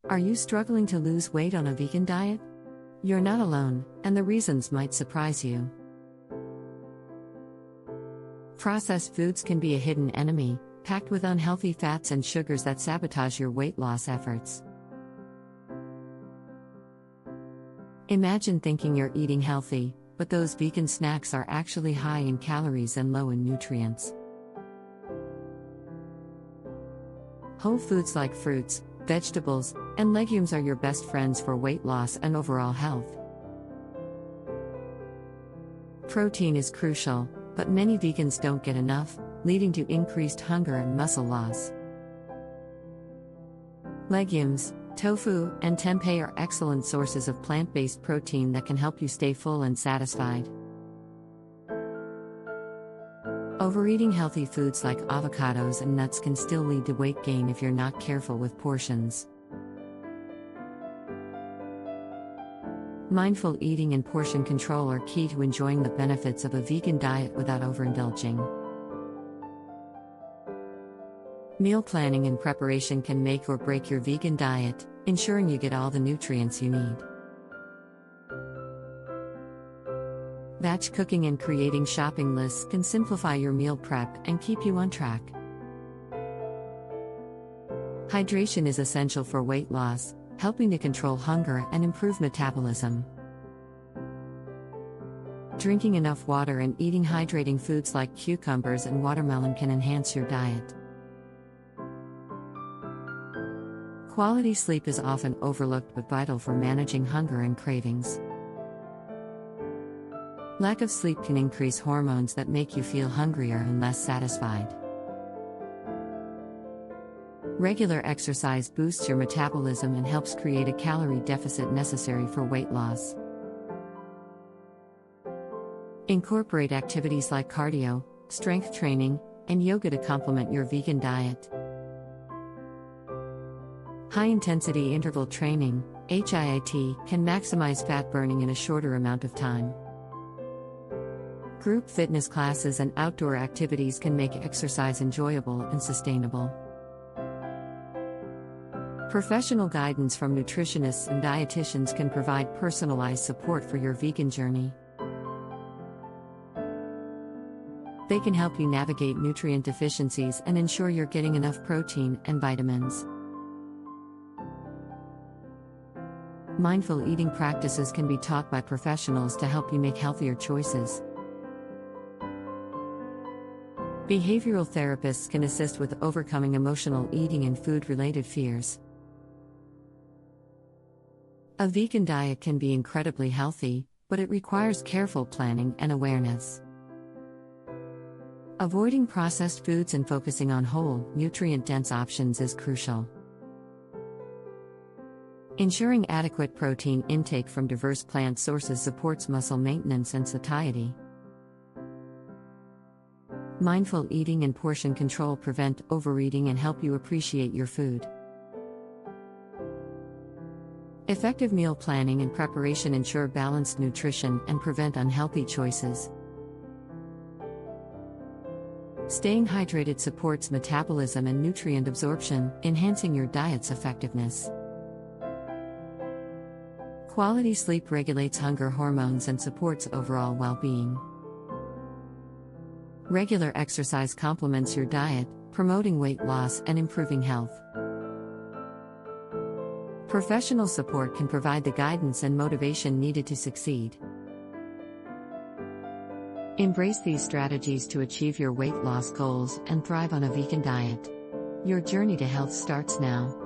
Are you struggling to lose weight on a vegan diet? You're not alone, and the reasons might surprise you. Processed foods can be a hidden enemy, packed with unhealthy fats and sugars that sabotage your weight loss efforts. Imagine thinking you're eating healthy, but those vegan snacks are actually high in calories and low in nutrients. Whole foods like fruits, vegetables, and legumes are your best friends for weight loss and overall health. Protein is crucial, but many vegans don't get enough, leading to increased hunger and muscle loss. Legumes, tofu, and tempeh are excellent sources of plant-based protein that can help you stay full and satisfied. Overeating healthy foods like avocados and nuts can still lead to weight gain if you're not careful with portions. Mindful eating and portion control are key to enjoying the benefits of a vegan diet without overindulging. Meal planning and preparation can make or break your vegan diet, ensuring you get all the nutrients you need. Batch cooking and creating shopping lists can simplify your meal prep and keep you on track. Hydration is essential for weight loss, helping to control hunger and improve metabolism. Drinking enough water and eating hydrating foods like cucumbers and watermelon can enhance your diet. Quality sleep is often overlooked but vital for managing hunger and cravings. Lack of sleep can increase hormones that make you feel hungrier and less satisfied. Regular exercise boosts your metabolism and helps create a calorie deficit necessary for weight loss. Incorporate activities like cardio, strength training, and yoga to complement your vegan diet. High-intensity interval training, HIIT, can maximize fat burning in a shorter amount of time. Group fitness classes and outdoor activities can make exercise enjoyable and sustainable. Professional guidance from nutritionists and dietitians can provide personalized support for your vegan journey. They can help you navigate nutrient deficiencies and ensure you're getting enough protein and vitamins. Mindful eating practices can be taught by professionals to help you make healthier choices. Behavioral therapists can assist with overcoming emotional eating and food-related fears. A vegan diet can be incredibly healthy, but it requires careful planning and awareness. Avoiding processed foods and focusing on whole, nutrient-dense options is crucial. Ensuring adequate protein intake from diverse plant sources supports muscle maintenance and satiety. Mindful eating and portion control prevent overeating and help you appreciate your food. Effective meal planning and preparation ensure balanced nutrition and prevent unhealthy choices. Staying hydrated supports metabolism and nutrient absorption, enhancing your diet's effectiveness. Quality sleep regulates hunger hormones and supports overall well-being. Regular exercise complements your diet, promoting weight loss and improving health. Professional support can provide the guidance and motivation needed to succeed. Embrace these strategies to achieve your weight loss goals and thrive on a vegan diet. Your journey to health starts now.